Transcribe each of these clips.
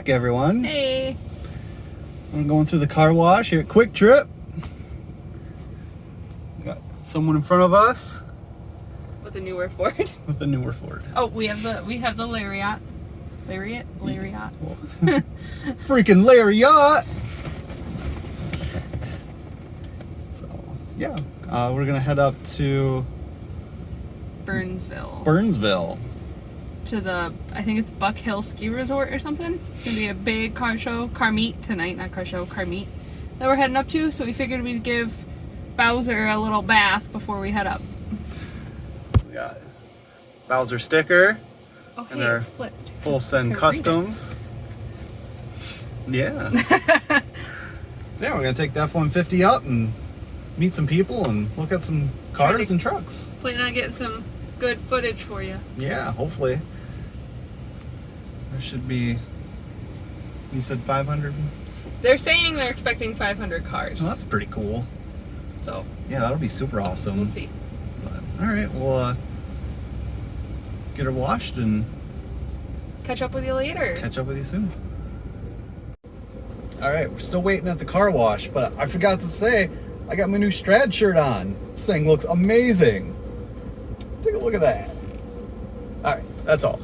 back, everyone. Hey. I'm going through the car wash here at Quick Trip. Got someone in front of us With a newer Ford. with the newer Ford. Oh, we have the Lariat. Lariat? Freaking Lariat! So, yeah. We're gonna head up to Burnsville. To the, I think it's Buck Hill Ski Resort or something. It's gonna be a big car meet tonight, not car show, car meet that we're heading up to. So we figured we'd give Bowser a little bath before we head up. We got Bowser sticker. Oh, and hey, our it's flipped. Full Send Customs. Yeah. So yeah, we're gonna take the F-150 out and meet some people and look at some cars and trucks. Plan on getting some good footage for you. Yeah, hopefully. There should be, you said 500? They're saying they're expecting 500 cars. Well, that's pretty cool. So yeah, that'll be super awesome. We'll see. But, all right, we'll get her washed and catch up with you later. Catch up with you soon. All right, we're still waiting at the car wash, but I forgot to say, I got my new Strad shirt on. This thing looks amazing. Take a look at that. All right, that's all.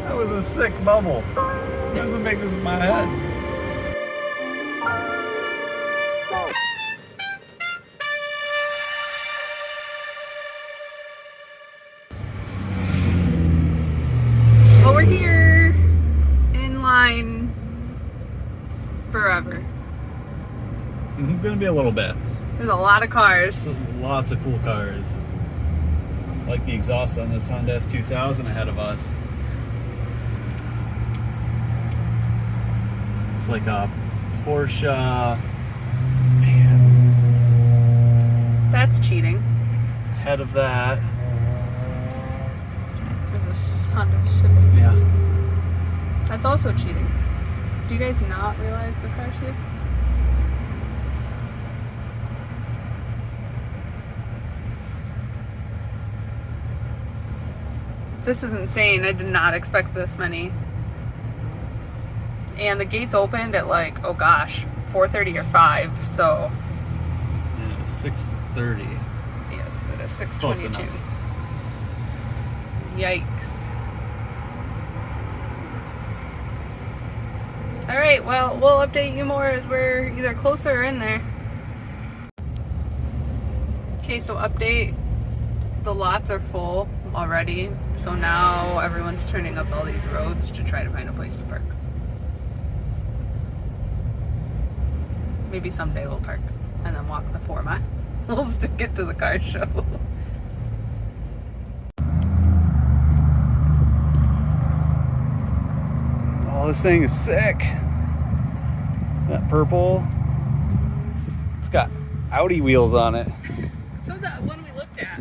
That was a sick bubble. It doesn't make this in my head. Well, we're here in line forever. Gonna be a little bit. There's a lot of cars. So lots of cool cars. I like the exhaust on this Honda S2000 ahead of us. It's like a Porsche. Man. That's cheating. Ahead of that. There's this Honda Civic. Yeah. That's also cheating. Do you guys not realize the cars here? This is insane. I did not expect this many. And the gates opened at like, oh gosh, 4:30 or 5, so. Yeah, 6:30. Yes, it is 6:22. Close enough. Yikes. Alright, well, we'll update you more as we're either closer or in there. Okay, so update. The lots are full already, so now everyone's turning up all these roads to try to find a place to park. Maybe someday we'll park and then walk the 4 miles to get to the car show. Oh, this thing is sick. That purple. It's got Audi wheels on it. So that one we looked at.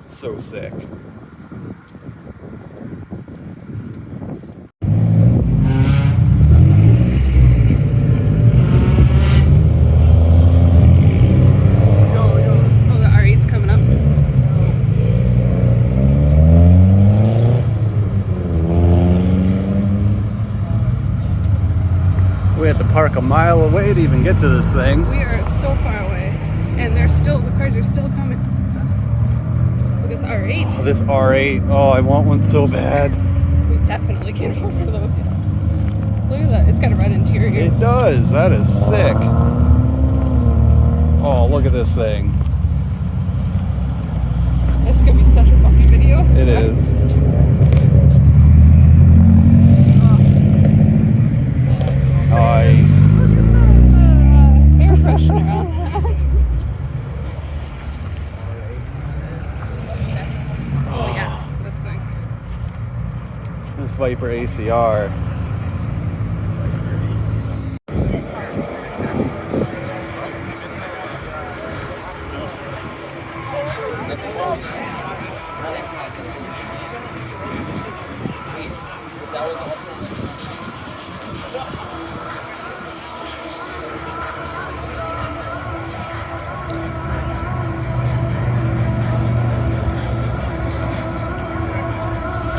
So sick. Oh, the R8's coming up. We had to park a mile away to even get to this thing. We are so far away, and the cars are still coming. Look at this R8. Oh, this R8. Oh, I want one so bad. We definitely can't afford one of those yet. Look at that. It's got a red interior. It does. That is sick. Oh, look at this thing. This is going to be such a funny video. It is. Nice. Air freshener on that. Oh yeah, this thing. This Viper ACR.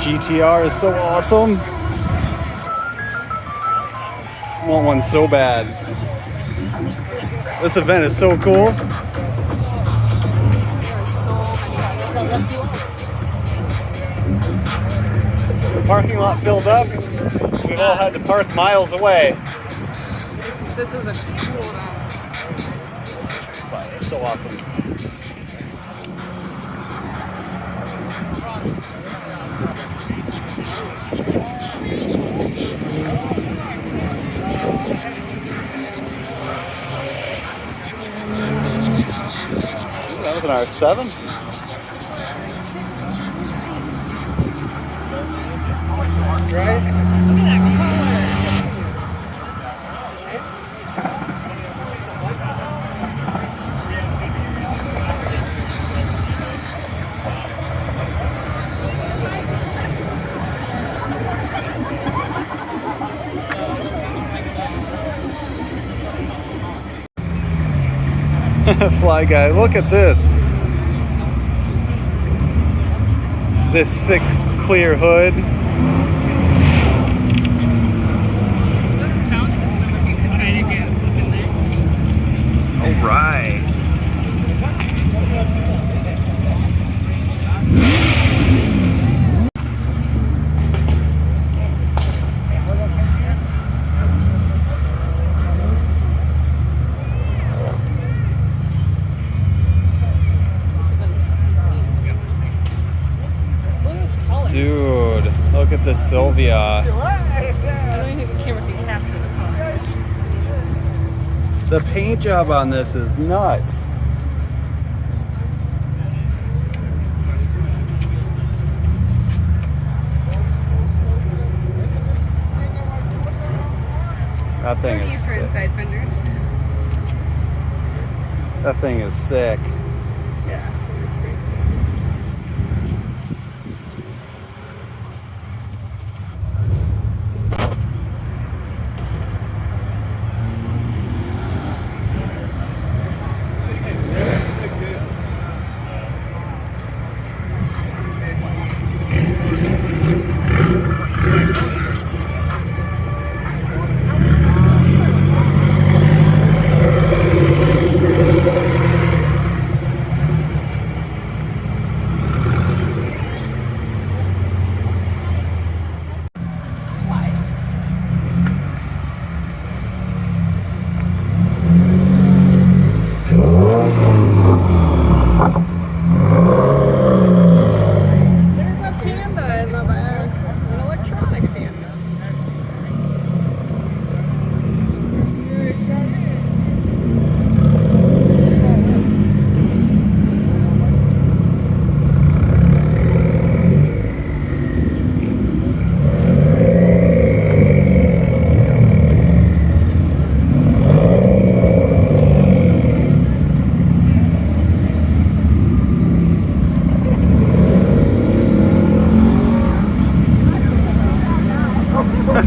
GTR is so awesome. I want one so bad. This event is so cool. The parking lot filled up. We've all had to park miles away. This is a cool one. It's so awesome. That was an R7. Right? Look at that color. Fly guy, look at this. This sick clear hood. Look at the sound system if you could kind of get in there. All right. Dude, look at the Sylvia. I don't even think the camera can capture the color. The paint job on this is nuts. That thing is for sick. inside fenders. That thing is sick. Yeah, it's pretty sick.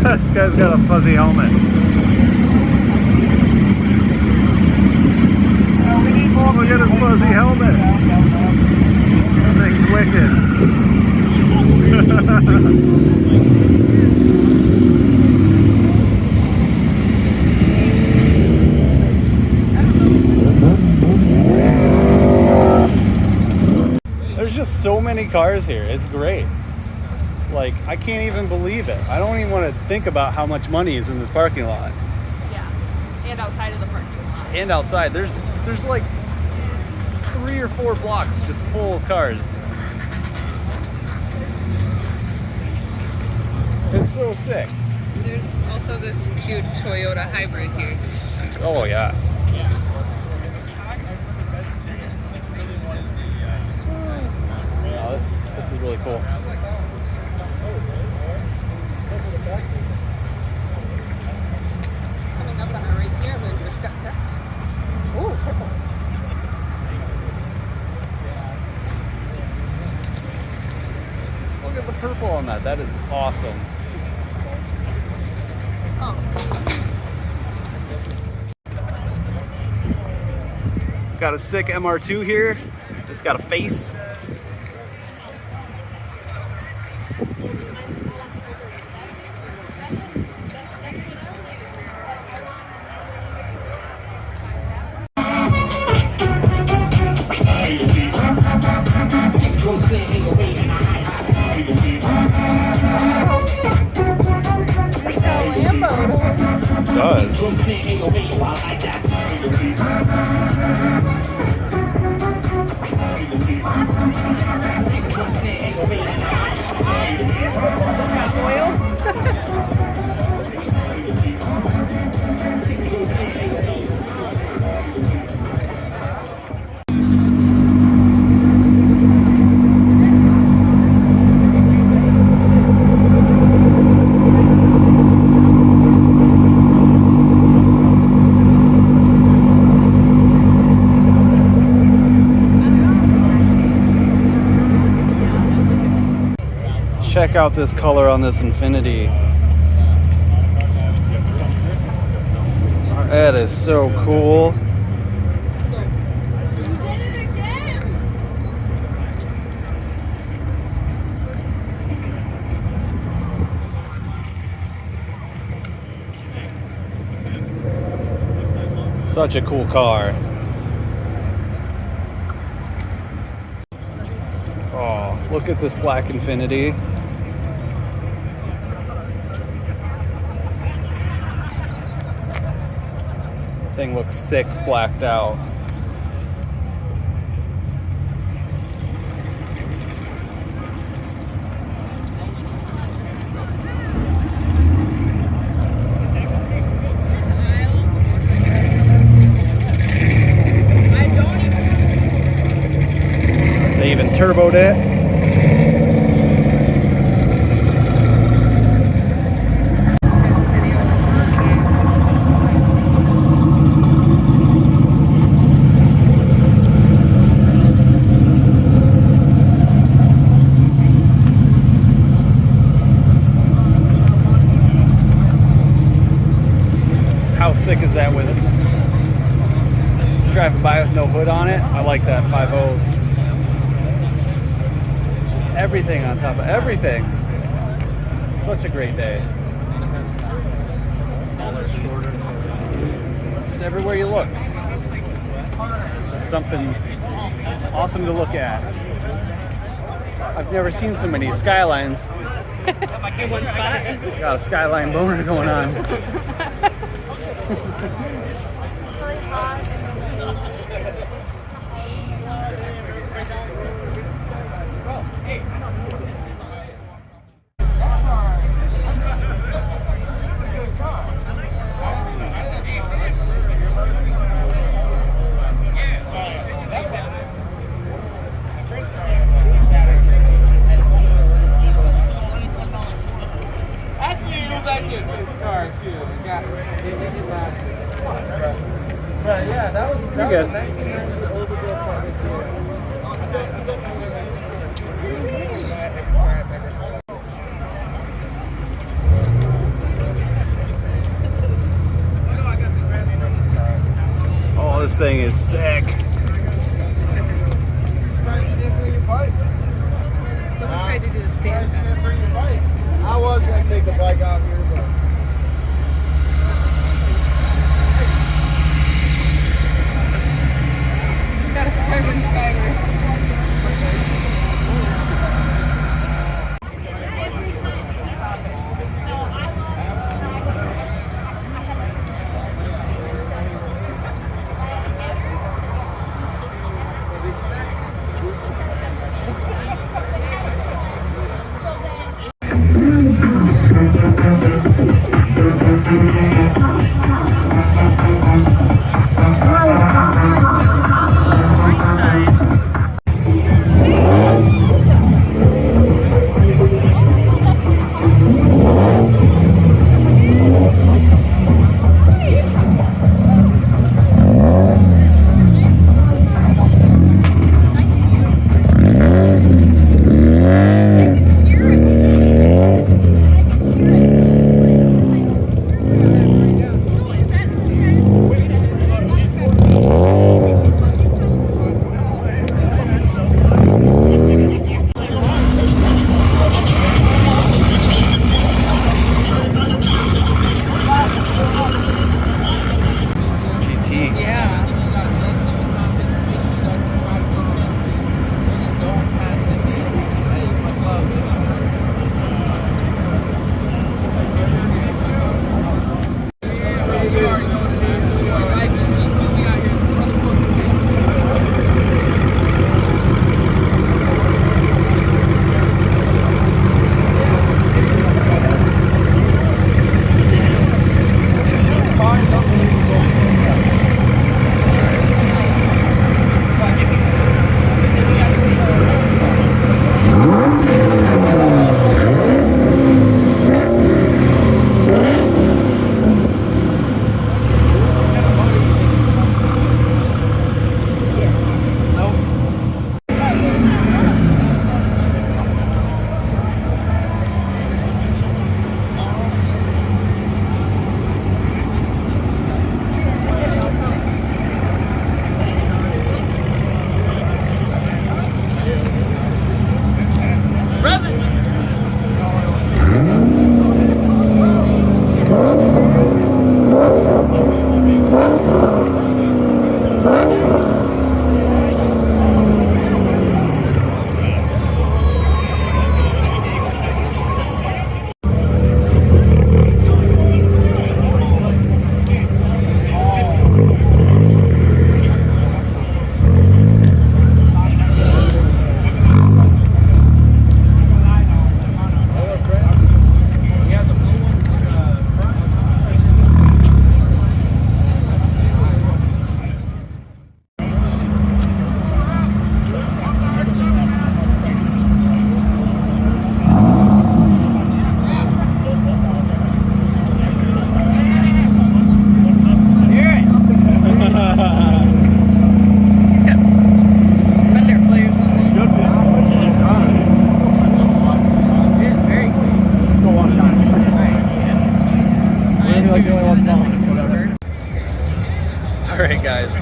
This guy's got a fuzzy helmet. Look at his fuzzy helmet. That thing's wicked. There's just so many cars here. It's great. Like, I can't even believe it. I don't even want to think about how much money is in this parking lot. Yeah, and outside of the parking lot. And outside, there's like 3 or 4 blocks just full of cars. It's so sick. There's also this cute Toyota hybrid here. Oh, yes. Yeah, this is really cool. Coming up on our right here, I'm going to do a step test. Oh, purple. Look at the purple on that. That is awesome. Oh. Got a sick MR2 here. It's got a face. Check out this color on this Infinity. That is so cool. Such a cool car. Oh, look at this black Infinity. Thing looks sick blacked out. They even turboed it. How sick is that with it? Driving by with no hood on it. I like that 5.0. Just everything on top of everything. Such a great day. Just everywhere you look. It's just something awesome to look at. I've never seen so many Skylines. In one spot. Got a Skyline boner going on. Yeah, that was You're good. Oh, this thing is sick. Someone tried to do the stand. I was going to take the bike out here, but... Got a carbon fiber.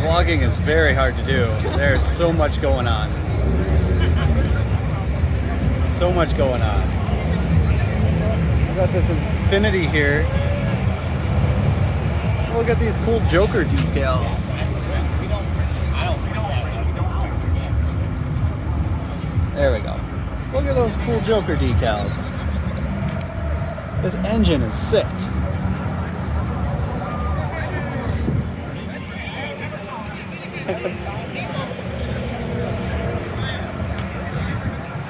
Vlogging is very hard to do. There's so much going on. So much going on. I got this infinity here. Look at these cool Joker decals. There we go. Look at those cool Joker decals. This engine is sick.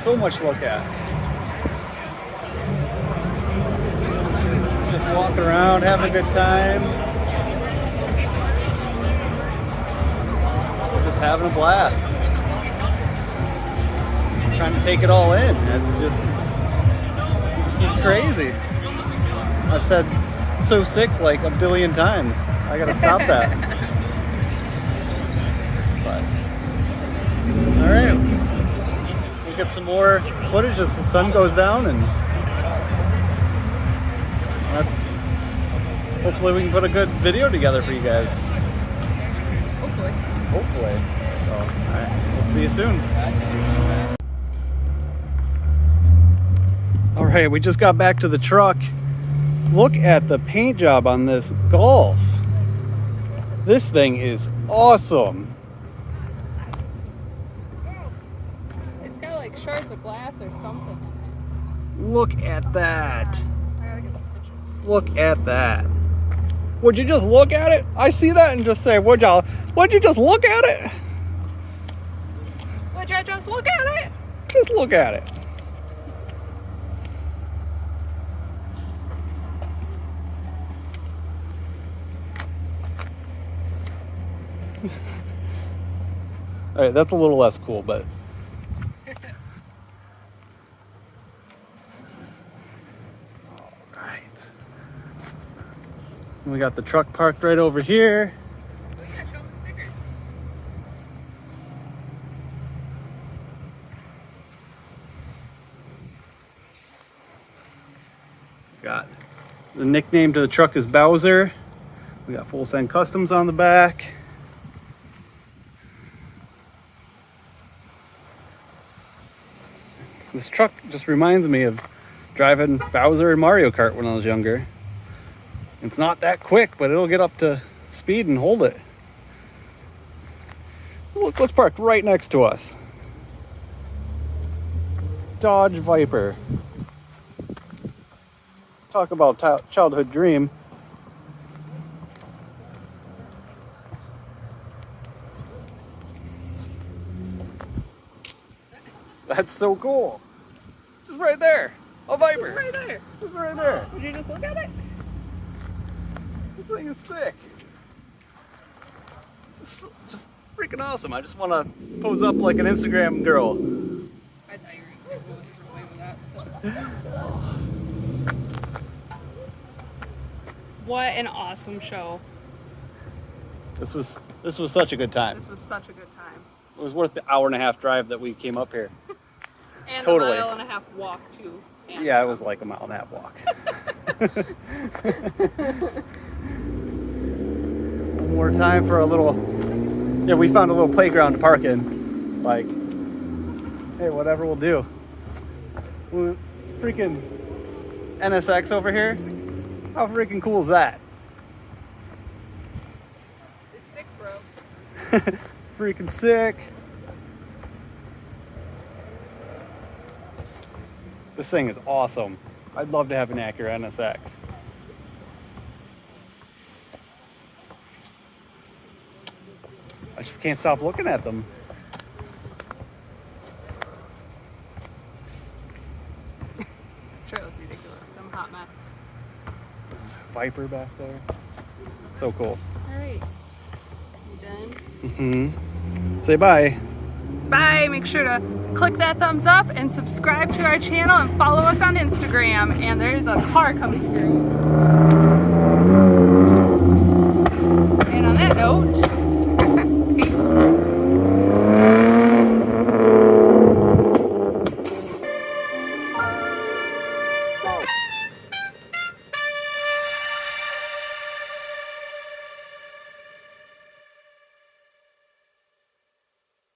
So much to look at. Just walking around, having a good time. Just having a blast. Trying to take it all in. It's just crazy. I've said so sick like a billion times. I gotta stop that. But all right, we'll get some more footage as the sun goes down, and hopefully we can put a good video together for you guys. Hopefully. So, all right, we'll see you soon. All right, we just got back to the truck. Look at the paint job on this Golf. This thing is awesome. It's got like shards of glass or something in it. Look at that. I gotta get some pictures. Look at that. Would you just look at it? I see that and just say, would you just look at it? Would you just look at it? Just look at it. All right, that's a little less cool, but all right. We got the truck parked right over here. We gotta show them the stickers. Got the nickname to the truck is Bowser. We got Full Send Customs on the back. This truck just reminds me of driving Bowser in Mario Kart when I was younger. It's not that quick, but it'll get up to speed and hold it. Look what's parked right next to us. Dodge Viper. Talk about childhood dream. That's so cool. Just right there. A Viper. It's right there. Just right there. Would you just look at it? This thing is sick. It's just freaking awesome. I just want to pose up like an Instagram girl. I thought you were going to go a different way with that. What an awesome show. This was such a good time. This was such a good time. It was worth the hour-and-a-half drive that we came up here. And Totally. a mile-and-a-half walk too. And Yeah, it was like a mile-and-a-half walk. One more time for a little. Yeah, we found a little playground to park in. Like, hey, whatever we'll do. Freaking NSX over here. How freaking cool is that? It's sick, bro. Freaking sick. This thing is awesome. I'd love to have an Acura NSX. I just can't stop looking at them. Sure, it looked ridiculous. Some hot mess. Viper back there. So cool. All right. You done? Mm-hmm. Say bye. Bye. Make sure to click that thumbs up and subscribe to our channel and follow us on Instagram. And there's a car coming through.